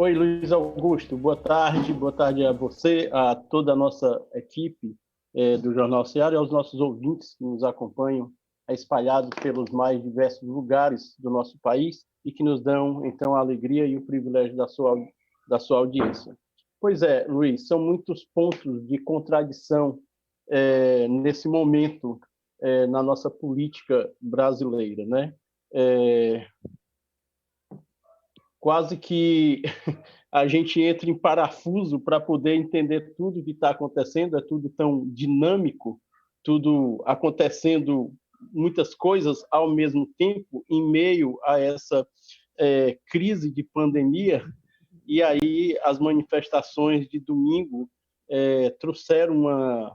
Oi, Luiz Augusto, boa tarde a você, a toda a nossa equipe do Jornal Seara e aos nossos ouvintes que nos acompanham espalhados pelos mais diversos lugares do nosso país e que nos dão, então, a alegria e o privilégio da sua audiência. Pois é, Luiz, são muitos pontos de contradição nesse momento na nossa política brasileira, né? Quase que a gente entra em parafuso para poder entender tudo que está acontecendo, é tudo tão dinâmico, tudo acontecendo, muitas coisas ao mesmo tempo, em meio a essa crise de pandemia, e aí as manifestações de domingo trouxeram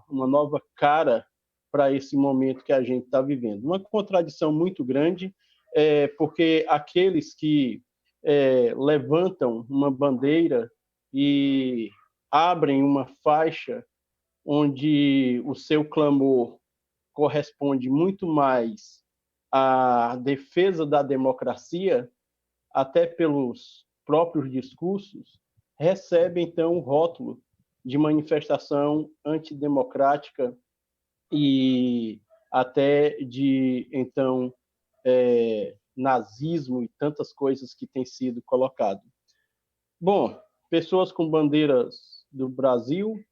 uma nova cara para esse momento que a gente está vivendo. Uma contradição muito grande, porque aqueles que levantam uma bandeira e abrem uma faixa onde o seu clamor corresponde muito mais à defesa da democracia, até pelos próprios discursos, recebe, então, o rótulo de manifestação antidemocrática e até de, então, nazismo e tantas coisas que têm sido colocado. Bom, pessoas com bandeiras do Brasil,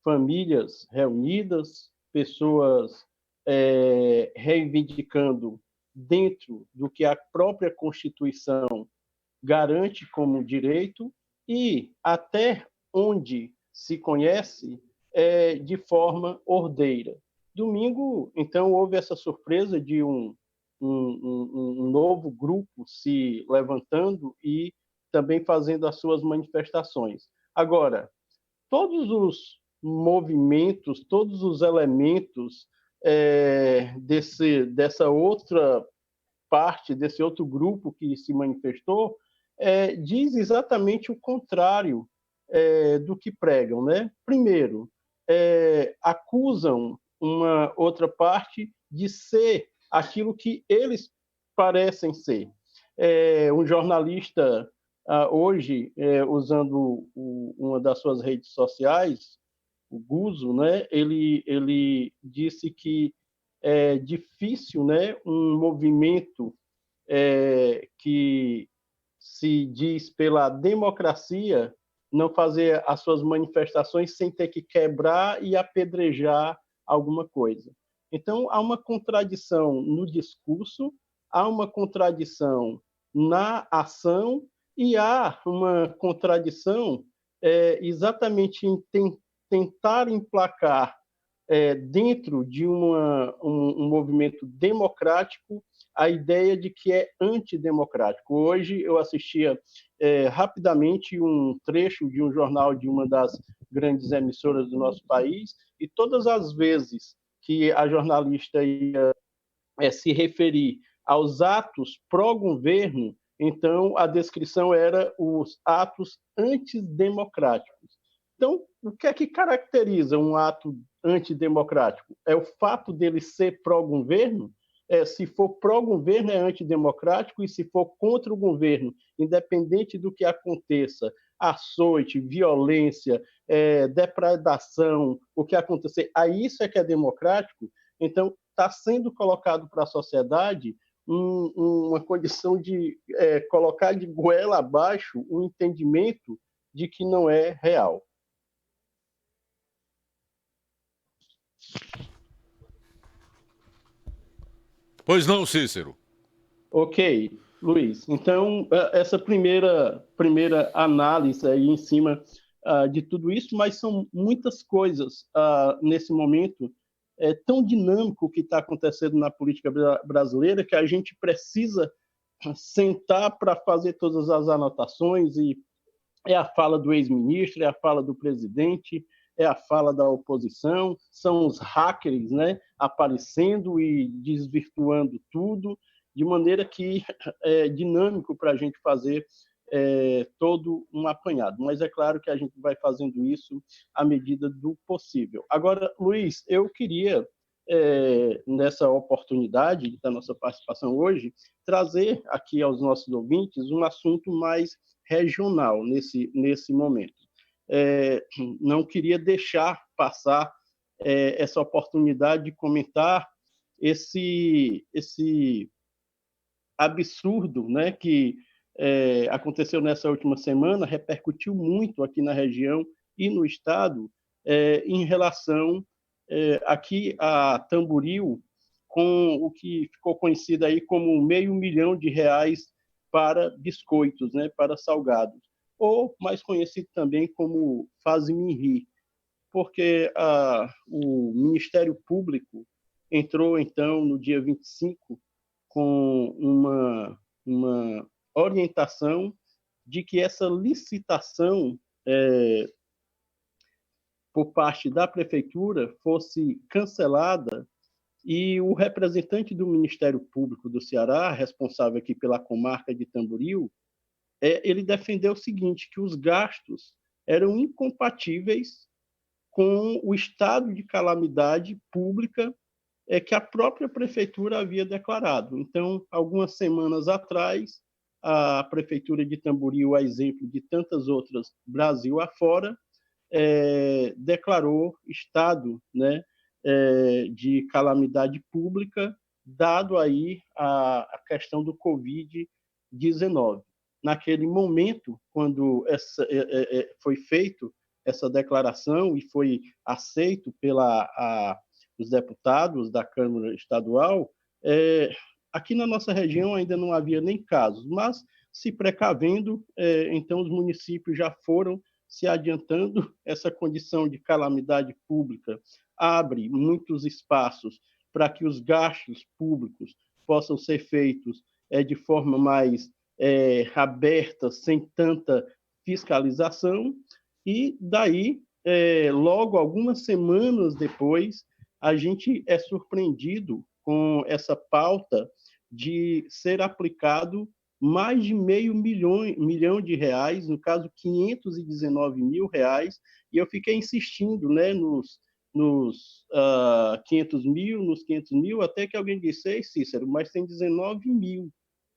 famílias reunidas, pessoas reivindicando dentro do que a própria Constituição garante como direito e até onde se conhece de forma ordeira. Domingo, então, houve essa surpresa de um novo grupo se levantando e também fazendo as suas manifestações. Agora, todos os movimentos, todos os elementos dessa outra parte, desse outro grupo que se manifestou, diz exatamente o contrário do que pregam, né? Primeiro, acusam uma outra parte de ser aquilo que eles parecem ser. Um jornalista, hoje, usando uma das suas redes sociais, o Guzo, né, ele disse que é difícil, né, um movimento que se diz pela democracia não fazer as suas manifestações sem ter que quebrar e apedrejar alguma coisa. Então, há uma contradição no discurso, há uma contradição na ação e há uma contradição exatamente em tentar emplacar dentro de um movimento democrático a ideia de que é antidemocrático. Hoje eu assistia rapidamente um trecho de um jornal de uma das grandes emissoras do nosso país e todas as vezes que a jornalista ia se referir aos atos pró-governo, então a descrição era os atos antidemocráticos. Então, o que é que caracteriza um ato antidemocrático? É o fato dele ser pró-governo? Se for pró-governo, é antidemocrático, e se for contra o governo, independente do que aconteça, açoite, violência, depredação, o que acontecer, aí isso é que é democrático. Então, está sendo colocado para a sociedade uma condição de colocar de goela abaixo um entendimento de que não é real. Pois não, Cícero. Ok, Luiz. Então, essa primeira análise aí em cima de tudo isso, mas são muitas coisas nesse momento tão dinâmico que está acontecendo na política brasileira que a gente precisa sentar para fazer todas as anotações, e é a fala do ex-ministro, é a fala do presidente, é a fala da oposição, são os hackers, né, aparecendo e desvirtuando tudo, de maneira que é dinâmico para a gente fazer todo um apanhado. Mas é claro que a gente vai fazendo isso à medida do possível. Agora, Luiz, eu queria, nessa oportunidade da nossa participação hoje, trazer aqui aos nossos ouvintes um assunto mais regional nesse momento. Não queria deixar passar essa oportunidade de comentar esse absurdo, né, que aconteceu nessa última semana, repercutiu muito aqui na região e no estado, em relação aqui a Tamboril, com o que ficou conhecido aí como R$500 milhão para biscoitos, né, para salgados, ou mais conhecido também como Faz-me Rir, porque o Ministério Público entrou, então, no dia 25, com uma orientação de que essa licitação por parte da Prefeitura fosse cancelada, e o representante do Ministério Público do Ceará, responsável aqui pela comarca de Tamboril, ele defendeu o seguinte, que os gastos eram incompatíveis com o estado de calamidade pública que a própria prefeitura havia declarado. Então, algumas semanas atrás, a prefeitura de Tamboril, a exemplo de tantas outras Brasil afora, declarou estado, né, de calamidade pública, dado aí a questão do Covid-19. Naquele momento, quando foi feito essa declaração e foi aceito os deputados da Câmara Estadual, aqui na nossa região ainda não havia nem casos, mas se precavendo, então os municípios já foram se adiantando. Essa condição de calamidade pública abre muitos espaços para que os gastos públicos possam ser feitos de forma mais aberta, sem tanta fiscalização, e daí, logo algumas semanas depois, a gente é surpreendido com essa pauta de ser aplicado mais de R$500 milhão, no caso R$519 mil, e eu fiquei insistindo, né, nos 500 mil, até que alguém disse: "Ei, Cícero, mas tem 19 mil.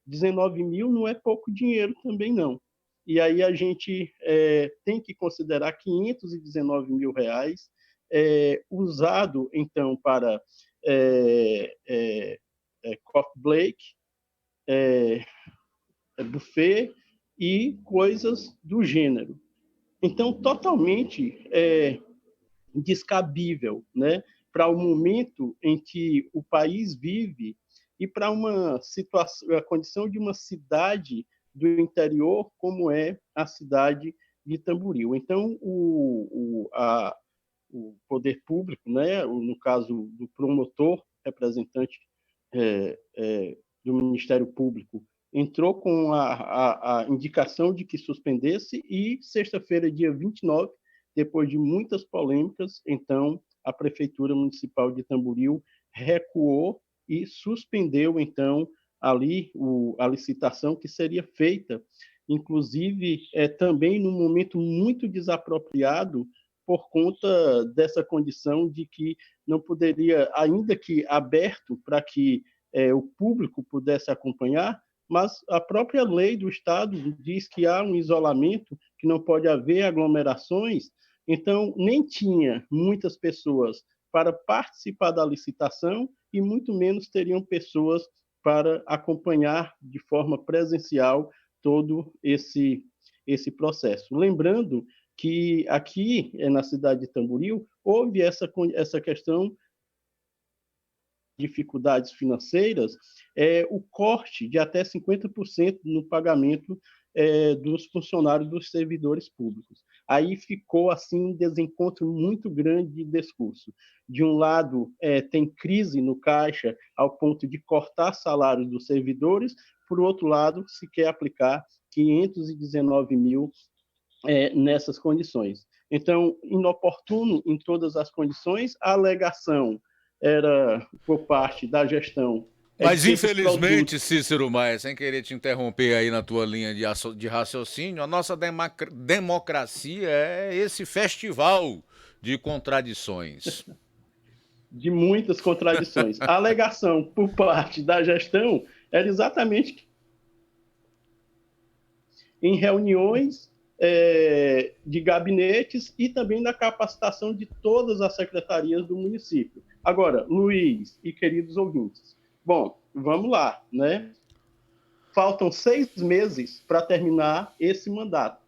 19 mil não é pouco dinheiro também, não." E aí a gente tem que considerar R$519 mil, usado, então, para coffee break, buffet e coisas do gênero. Então, totalmente descabível, né, para o momento em que o país vive e para uma situação, a condição de uma cidade do interior como é a cidade de Tamboril. Então, o poder público, né, no caso do promotor, representante do Ministério Público, entrou com a indicação de que suspendesse, e sexta-feira, dia 29, depois de muitas polêmicas, então a Prefeitura Municipal de Tamboril recuou e suspendeu, então, ali a licitação que seria feita, inclusive também num momento muito desapropriado, por conta dessa condição de que não poderia, ainda que aberto para que o público pudesse acompanhar, mas a própria lei do Estado diz que há um isolamento, que não pode haver aglomerações, então nem tinha muitas pessoas para participar da licitação e muito menos teriam pessoas para acompanhar de forma presencial todo esse processo. Lembrando que aqui na cidade de Tamboril houve essa questão dificuldades financeiras, o corte de até 50% no pagamento dos funcionários, dos servidores públicos. Aí ficou assim um desencontro muito grande de discurso. De um lado, tem crise no caixa ao ponto de cortar salários dos servidores, por outro lado, se quer aplicar 519 mil nessas condições. Então, inoportuno em todas as condições, a alegação era por parte da gestão. Mas, infelizmente, Cícero Maia, sem querer te interromper aí na tua linha de raciocínio, a nossa democracia é esse festival de contradições. De muitas contradições. A alegação por parte da gestão era exatamente... em reuniões de gabinetes e também na capacitação de todas as secretarias do município. Agora, Luiz e queridos ouvintes, bom, vamos lá, né? Faltam 6 meses para terminar esse mandato.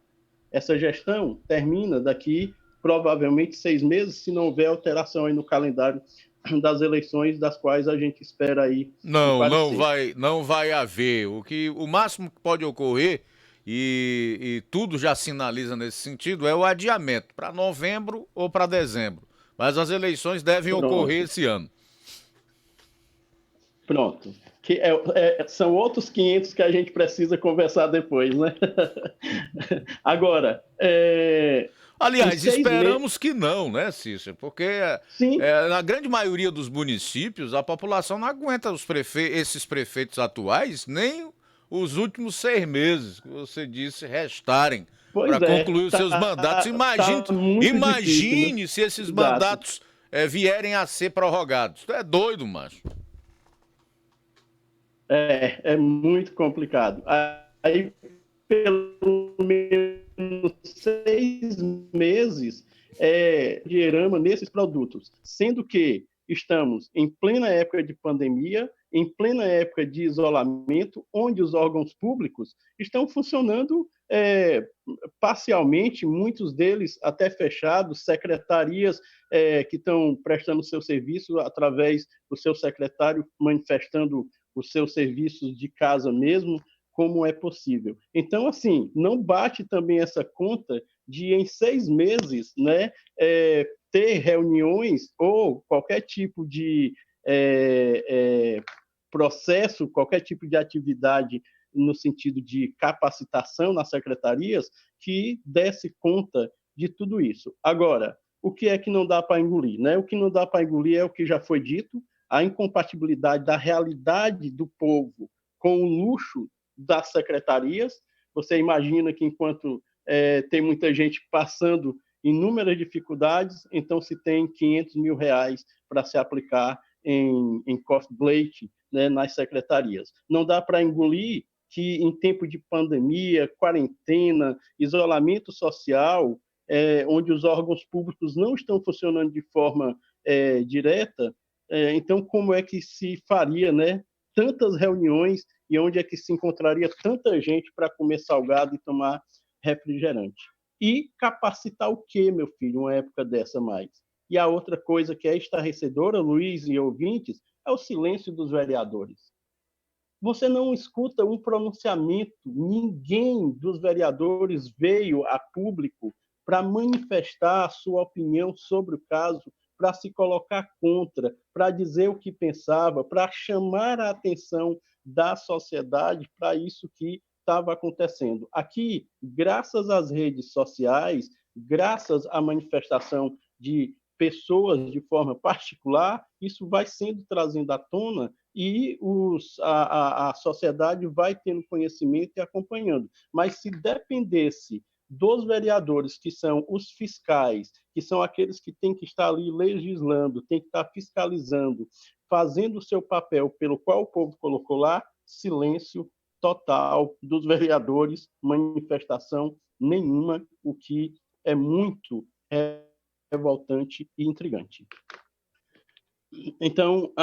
Essa gestão termina daqui, provavelmente, 6 meses, se não houver alteração aí no calendário das eleições, das quais a gente espera aí não vai haver. O máximo que pode ocorrer, e tudo já sinaliza nesse sentido, é o adiamento para novembro ou para dezembro. Mas as eleições devem ocorrer esse ano. Pronto. São outros 500 que a gente precisa conversar depois, né? Agora, aliás, esperamos que não, né, Cícero? Porque na grande maioria dos municípios a população não aguenta esses prefeitos atuais, nem os últimos 6 meses que você disse restarem para concluir os seus mandatos. Imagine né? se esses mandatos vierem a ser prorrogados. Tu é doido, macho. É muito complicado. Aí, pelo menos 6 meses, geramos nesses produtos, sendo que estamos em plena época de pandemia, em plena época de isolamento, onde os órgãos públicos estão funcionando parcialmente, muitos deles até fechados, secretarias que estão prestando seu serviço através do seu secretário manifestando os seus serviços de casa mesmo, como é possível. Então, assim, não bate também essa conta de, em 6 meses, né, ter reuniões ou qualquer tipo de processo, qualquer tipo de atividade no sentido de capacitação nas secretarias que desse conta de tudo isso. Agora, o que é que não dá para engolir? Né? O que não dá para engolir é o que já foi dito, a incompatibilidade da realidade do povo com o luxo das secretarias. Você imagina que enquanto tem muita gente passando inúmeras dificuldades, então se tem 500 mil reais para se aplicar em cosplate, né, nas secretarias. Não dá para engolir que em tempo de pandemia, quarentena, isolamento social, onde os órgãos públicos não estão funcionando de forma direta, então como é que se faria, né, tantas reuniões e onde é que se encontraria tanta gente para comer salgado e tomar refrigerante? E capacitar o quê, meu filho, uma época dessa mais? E a outra coisa que é estarrecedora, Luiz e ouvintes, é o silêncio dos vereadores. Você não escuta um pronunciamento, ninguém dos vereadores veio a público para manifestar a sua opinião sobre o caso, para se colocar contra, para dizer o que pensava, para chamar a atenção da sociedade para isso que estava acontecendo. Aqui, graças às redes sociais, graças à manifestação de pessoas de forma particular, isso vai sendo trazido à tona e a sociedade vai tendo conhecimento e acompanhando. Mas se dependesse dos vereadores, que são os fiscais, que são aqueles que têm que estar ali legislando, têm que estar fiscalizando, fazendo o seu papel pelo qual o povo colocou lá, silêncio total dos vereadores, manifestação nenhuma, o que é muito revoltante e intrigante. Então,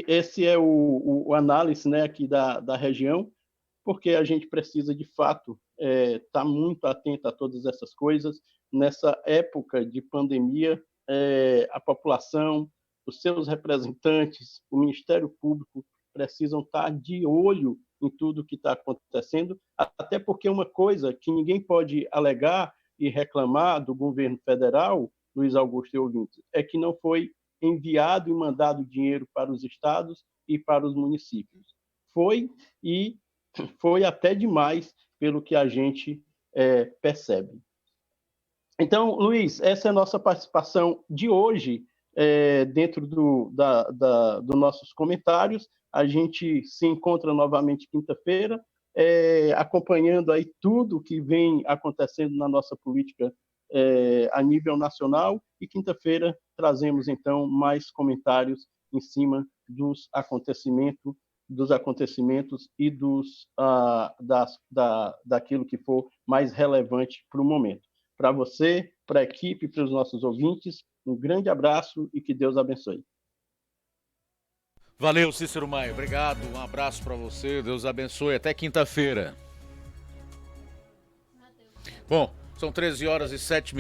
esse é o análise, né, aqui da região, porque a gente precisa, de fato, estar muito atento a todas essas coisas. Nessa época de pandemia, a população, os seus representantes, o Ministério Público precisam estar de olho em tudo que está acontecendo, até porque uma coisa que ninguém pode alegar e reclamar do governo federal, Luiz Augusto e ouvintes, é que não foi enviado e mandado dinheiro para os estados e para os municípios. Foi, e foi até demais, pelo que a gente percebe. Então, Luiz, essa é a nossa participação de hoje, dentro dos nossos comentários. A gente se encontra novamente quinta-feira, acompanhando aí tudo que vem acontecendo na nossa política a nível nacional, e quinta-feira trazemos, então, mais comentários em cima dos acontecimentos dos acontecimentos e daquilo que for mais relevante para o momento. Para você, para a equipe, para os nossos ouvintes, um grande abraço e que Deus abençoe. Valeu, Cícero Maia. Obrigado. Um abraço para você. Deus abençoe. Até quinta-feira. Bom, são 13h07,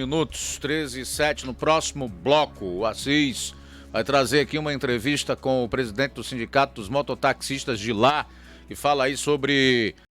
13h07. No próximo bloco, o Assis vai trazer aqui uma entrevista com o presidente do Sindicato dos Mototaxistas de lá, que fala aí sobre